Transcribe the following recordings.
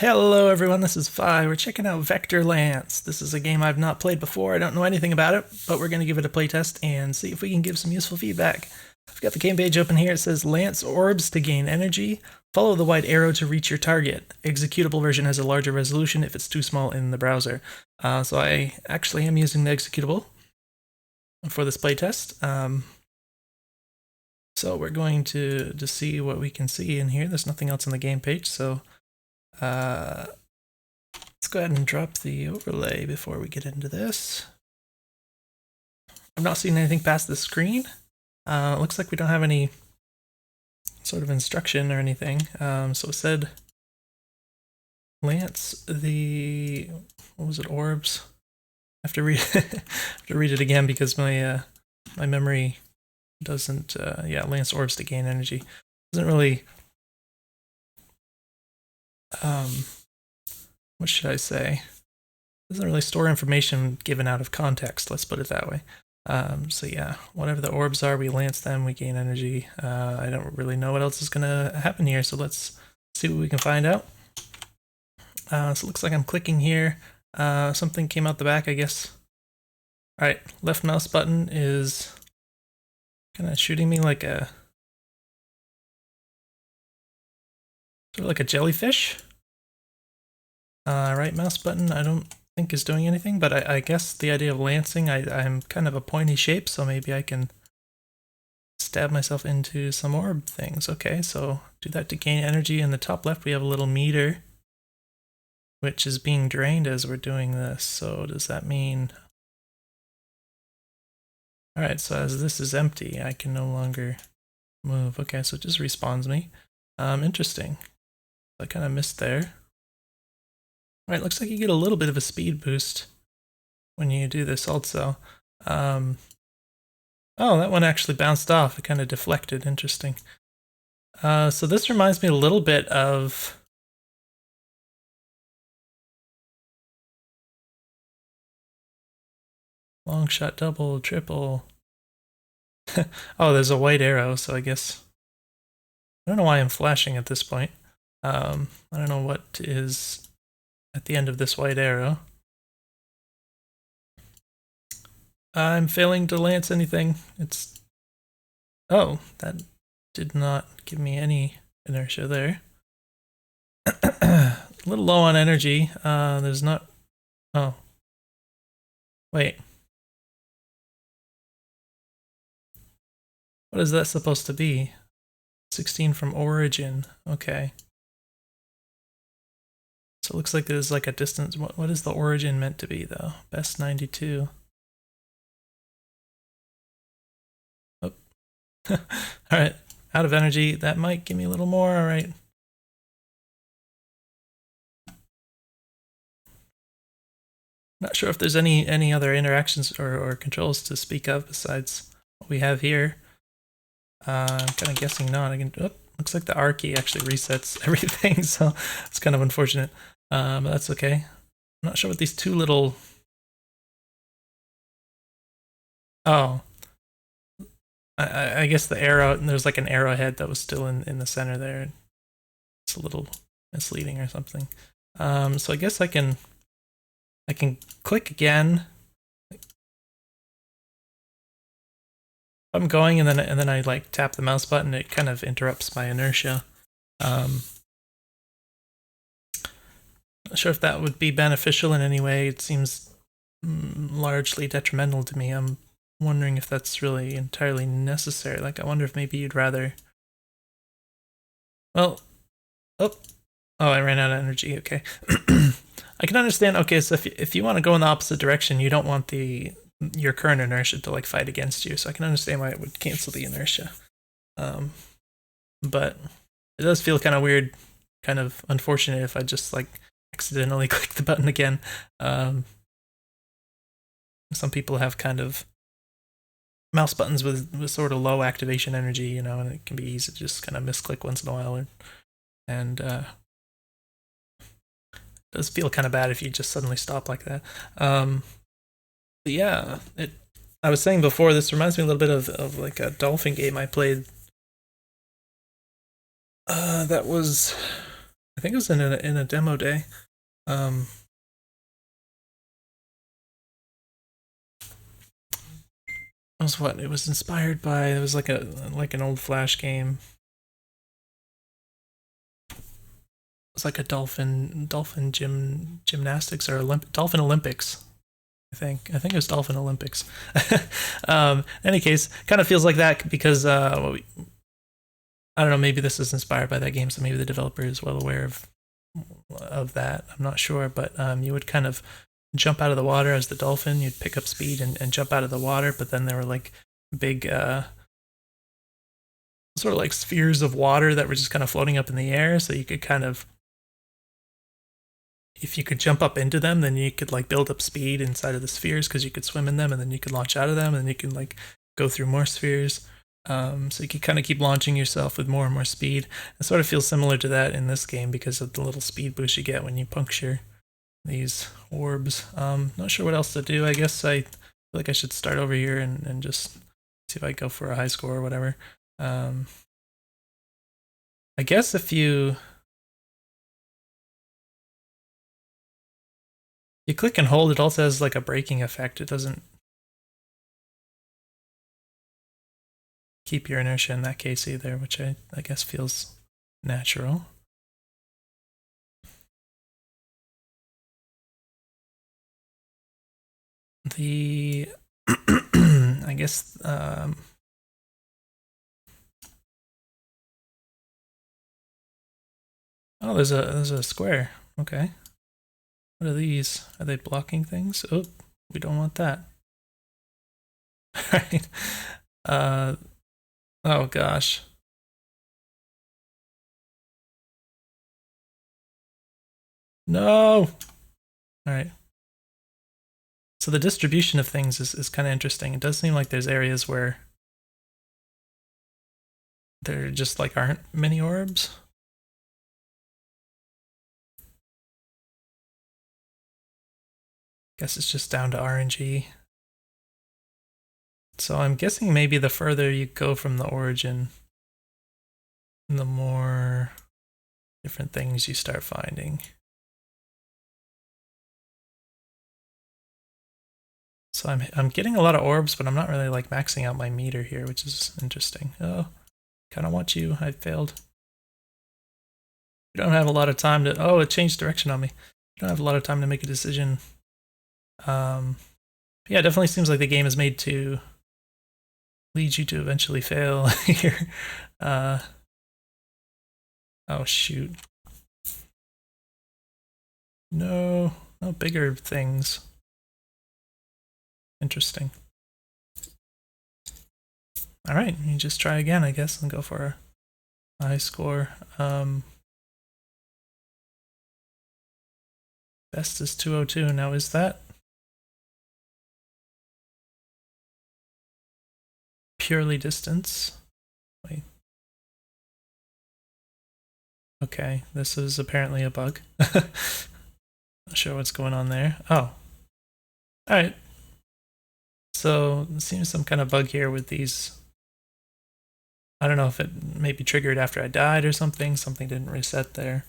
Hello everyone, this is Vi. We're checking out Vector Lance. This is a game I've not played before. I don't know anything about it, but we're going to give it a playtest and see if we can give some useful feedback. I've got the game page open here. It says Lance orbs to gain energy. Follow the white arrow to reach your target. Executable version has a larger resolution if it's too small in the browser. So I actually am using the executable for this playtest. So we're going to see what we can see in here. There's nothing else on the game page, so let's go ahead and drop the overlay before we get into this. I've not seen anything past the screen. It looks like we don't have any sort of instruction or anything. So it said Lance the, what was it, orbs? I have to read, have to read it again because my my memory doesn't, yeah, Lance orbs to gain energy. Doesn't really, what should I say? Doesn't really store information given out of context, let's put it that way. So yeah, whatever the orbs are, we lance them, we gain energy. I don't really know what else is gonna happen here, so let's see what we can find out. So it looks like I'm clicking here. Something came out the back, I guess. Alright, left mouse button is kind of shooting me like a, sort of like a jellyfish. Right mouse button I don't think is doing anything, but I guess the idea of lancing, I'm kind of a pointy shape, so maybe I can stab myself into some orb things. Okay, so do that to gain energy. In the top left we have a little meter, which is being drained as we're doing this. So does that mean... Alright, so as this is empty, I can no longer move. Okay, so it just respawns me. Interesting. I kind of missed there. Alright, looks like you get a little bit of a speed boost when you do this also. Oh, that one actually bounced off. It kind of deflected. Interesting. So this reminds me a little bit of... long shot, double, triple. Oh, there's a white arrow, so I guess... I don't know why I'm flashing at this point. I don't know what is at the end of this white arrow. I'm failing to lance anything. It's... Oh, that did not give me any inertia there. A little low on energy. There's not... Oh. Wait. What is that supposed to be? 16 from origin. Okay. So it looks like there's like a distance. What is the origin meant to be, though? Best 92. Oh. Alright. Out of energy. That might give me a little more. Alright. Not sure if there's any other interactions or controls to speak of besides what we have here. I'm kind of guessing not. I can. Oh, looks like the R key actually resets everything, so it's kind of unfortunate. But that's okay. I'm not sure what these two little... Oh. I guess the arrow, there's like an arrowhead that was still in the center there. It's a little misleading or something. So I guess I can click again. I'm going and then I like tap the mouse button. It kind of interrupts my inertia. Not sure if that would be beneficial in any way. It seems largely detrimental to me. I'm wondering if that's really entirely necessary. Like, I wonder if maybe you'd rather... Well, oh, I ran out of energy. Okay. I can understand. Okay, so if you want to go in the opposite direction, you don't want your current inertia to like fight against you, so I can understand why it would cancel the inertia. But it does feel kind of weird, kind of unfortunate if I just like accidentally click the button again. Some people have kind of mouse buttons with sort of low activation energy, you know, and it can be easy to just kind of misclick once in a while, and it does feel kind of bad if you just suddenly stop like that. But yeah, I was saying before, this reminds me a little bit of like a dolphin game I played. That was I think it was in a demo day. It was what? It was inspired by. It was like an old Flash game. It was like a dolphin gymnastics or dolphin Olympics. I think it was Dolphin Olympics. In any case, kind of feels like that because I don't know. Maybe this is inspired by that game, so maybe the developer is well aware of that. I'm not sure, but you would kind of jump out of the water as the dolphin. You'd pick up speed and jump out of the water, but then there were like big sort of like spheres of water that were just kind of floating up in the air, so you could kind of, if you could jump up into them, then you could like build up speed inside of the spheres because you could swim in them, and then you could launch out of them, and then you can like go through more spheres. So you can kind of keep launching yourself with more and more speed. It sort of feels similar to that in this game because of the little speed boost you get when you puncture these orbs. Not sure what else to do. I guess I feel like I should start over here and just see if I go for a high score or whatever. I guess if you click and hold, it also has like a braking effect. It doesn't keep your inertia in that case either, which I guess feels natural. The I guess oh, there's a square. Okay. What are these? Are they blocking things? Oh, we don't want that. Right. Oh gosh. No. All right. So the distribution of things is kind of interesting. It does seem like there's areas where there just like aren't many orbs. Guess it's just down to RNG. So I'm guessing maybe the further you go from the origin, the more different things you start finding. So I'm getting a lot of orbs, but I'm not really like maxing out my meter here, which is interesting. Oh, kind of want you. I failed. You don't have a lot of time to. Oh, it changed direction on me. You don't have a lot of time to make a decision. Yeah, it definitely seems like the game is made to lead you to eventually fail here. Oh shoot. No bigger things. Interesting. All right, you just try again, I guess, and go for a high score. Best is 202. Now, is that purely distance? Wait. Okay, this is apparently a bug. Not sure what's going on there. Oh. Alright. So, it seems some kind of bug here with these. I don't know if it maybe triggered after I died or something. Something didn't reset there.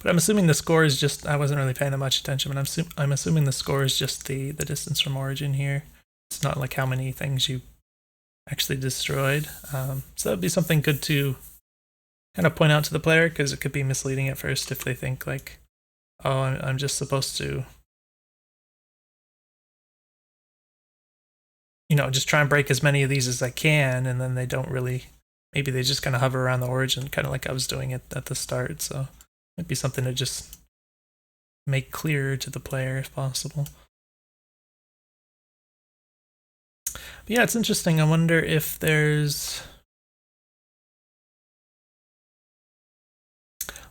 But I'm assuming the score is just, I wasn't really paying that much attention, but I'm assuming the score is just the distance from origin here. It's not like how many things you actually destroyed. So that would be something good to kind of point out to the player, because it could be misleading at first if they think like, oh, I'm just supposed to, just try and break as many of these as I can, and then they don't really, maybe they just kind of hover around the origin, kind of like I was doing it at the start. So it'd be something to just make clearer to the player if possible. But yeah, it's interesting. I wonder if there's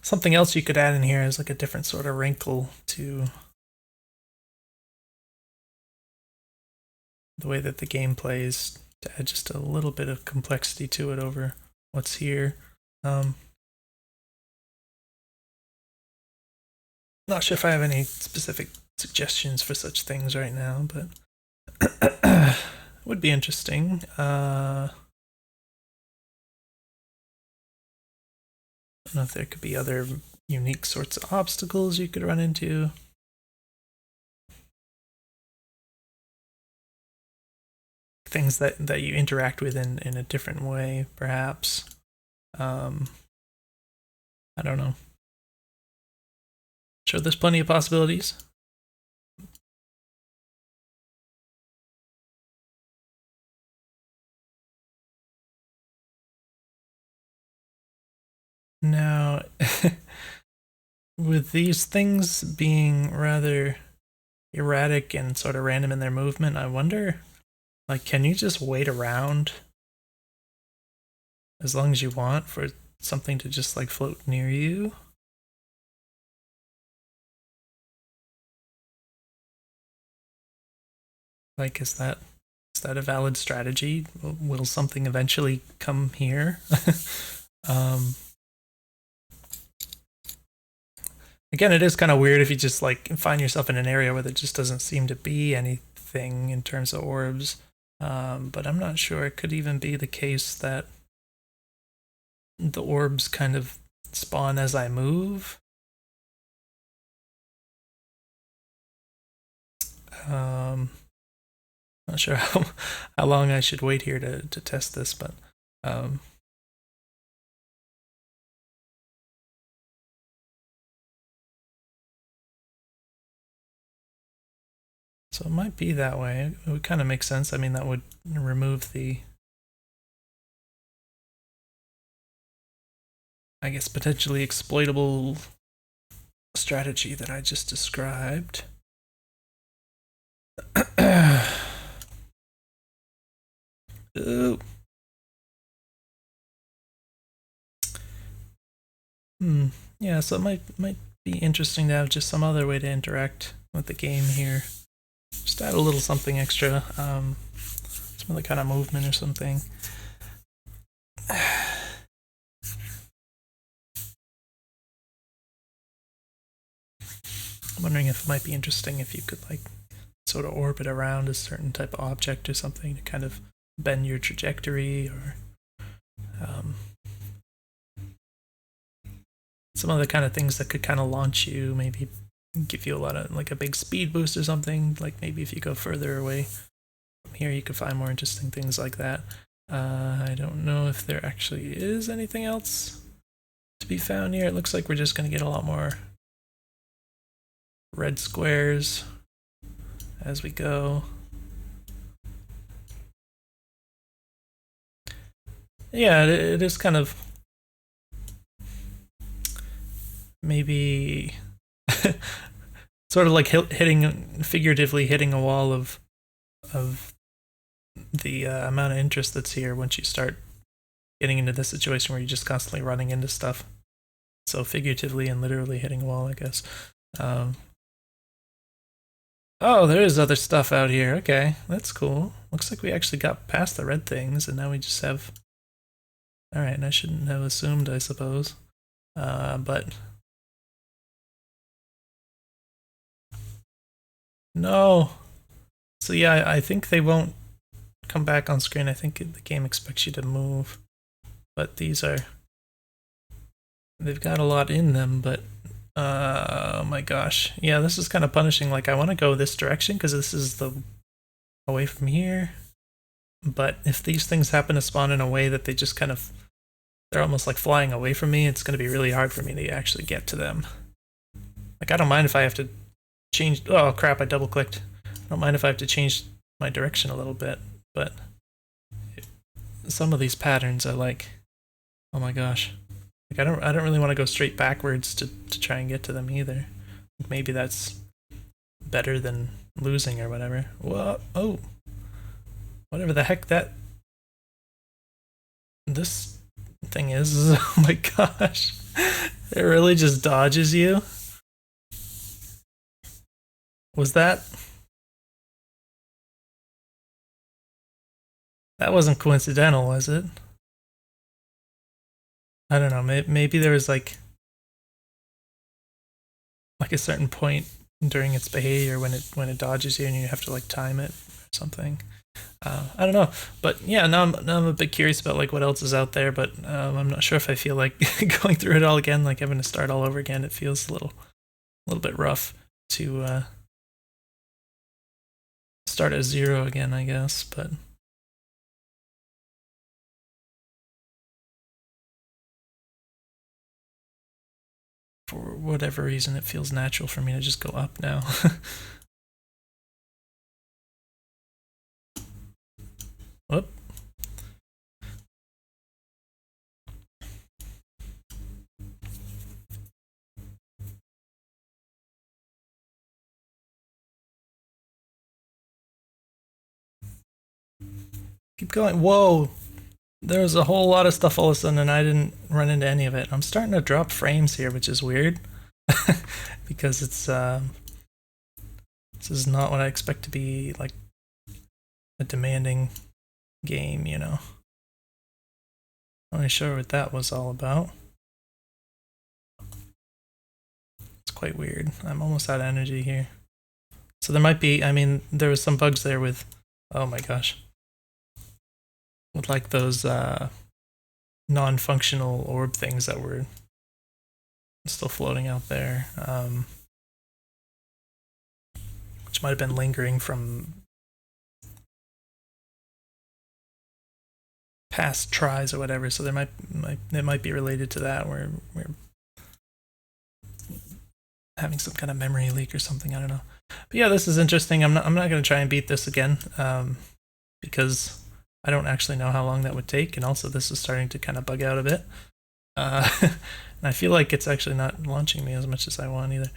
something else you could add in here as like a different sort of wrinkle to the way that the game plays, to add just a little bit of complexity to it over what's here. Not sure if I have any specific suggestions for such things right now, but would be interesting. don't know if there could be other unique sorts of obstacles you could run into. Things that you interact with in a different way, perhaps. I don't know. Sure, there's plenty of possibilities. Now, with these things being rather erratic and sort of random in their movement, I wonder, like, can you just wait around as long as you want for something to just like float near you? Like, is that a valid strategy? Will something eventually come here? um, Again, it is kind of weird if you just like find yourself in an area where there just doesn't seem to be anything in terms of orbs. But I'm not sure. It could even be the case that the orbs kind of spawn as I move. Not sure how long I should wait here to test this, but so it might be that way. It would kind of make sense. I mean, that would remove the, I guess, potentially exploitable strategy that I just described. Ooh. Yeah, so it might be interesting to have just some other way to interact with the game here. Just add a little something extra, some other kind of movement or something. I'm wondering if it might be interesting if you could like sort of orbit around a certain type of object or something to kind of bend your trajectory, or some other kind of things that could kind of launch you, maybe give you a lot of like a big speed boost or something. Like maybe if you go further away from here, you could find more interesting things like that. I don't know if there actually is anything else to be found here. It looks like we're just going to get a lot more red squares as we go. Yeah, it is kind of maybe sort of like figuratively hitting a wall of the amount of interest that's here once you start getting into this situation where you're just constantly running into stuff. So figuratively and literally hitting a wall, I guess. Oh, there is other stuff out here. Okay, that's cool. Looks like we actually got past the red things, and now we just have... Alright, and I shouldn't have assumed, I suppose. But... No! So yeah, I think they won't come back on screen. I think the game expects you to move. But these are... They've got a lot in them, but... oh my gosh. Yeah, this is kind of punishing. Like, I want to go this direction, because this is the... away from here. But if these things happen to spawn in a way that they just kind of... They're almost like flying away from me, it's going to be really hard for me to actually get to them. Like, I don't mind if I have to change... Oh crap, I double clicked. I don't mind if I have to change my direction a little bit, but some of these patterns are like, oh my gosh. Like, I don't really want to go straight backwards to try and get to them either. Maybe that's better than losing or whatever. Whoa, oh. Whatever the heck this thing is. Oh my gosh. It really just dodges you? Was that... That wasn't coincidental, was it? I don't know, maybe there was like a certain point during its behavior when it dodges you and you have to like time it or something. I don't know, but yeah, now I'm a bit curious about like what else is out there, but I'm not sure if I feel like going through it all again, like having to start all over again. It feels a little bit rough to start at zero again, I guess, but for whatever reason, it feels natural for me to just go up now. Whoop. Keep going. Whoa! There was a whole lot of stuff all of a sudden, and I didn't run into any of it. I'm starting to drop frames here, which is weird, because it's this is not what I expect to be like a demanding game, you know. Not really sure what that was all about. It's quite weird. I'm almost out of energy here. So there might be, I mean, there was some bugs there with, oh my gosh, with like those non-functional orb things that were still floating out there, which might have been lingering from past tries or whatever. So it might be related to that, where we're having some kind of memory leak or something. I don't know. But yeah, this is interesting. I'm not going to try and beat this again, because I don't actually know how long that would take, and also this is starting to kind of bug out a bit. And I feel like it's actually not launching me as much as I want either.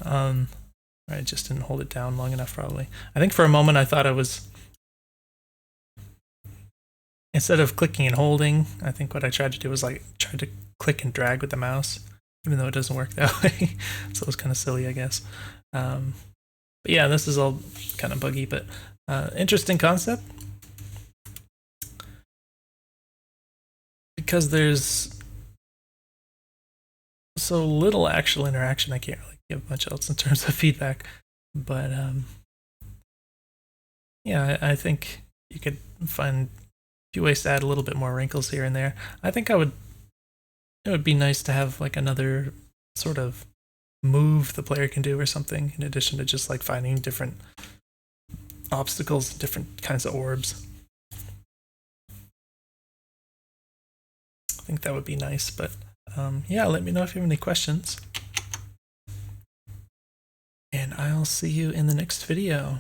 I just didn't hold it down long enough, probably. I think for a moment I thought I was, instead of clicking and holding, I think what I tried to do was like try to click and drag with the mouse, even though it doesn't work that way. So it was kind of silly, I guess. But yeah, this is all kind of buggy, but interesting concept. Because there's so little actual interaction, I can't really give much else in terms of feedback. But yeah, I think you could find a few ways to add a little bit more wrinkles here and there. I think it would be nice to have like another sort of move the player can do or something, in addition to just like finding different obstacles, different kinds of orbs. I think that would be nice, but yeah, let me know if you have any questions. And I'll see you in the next video.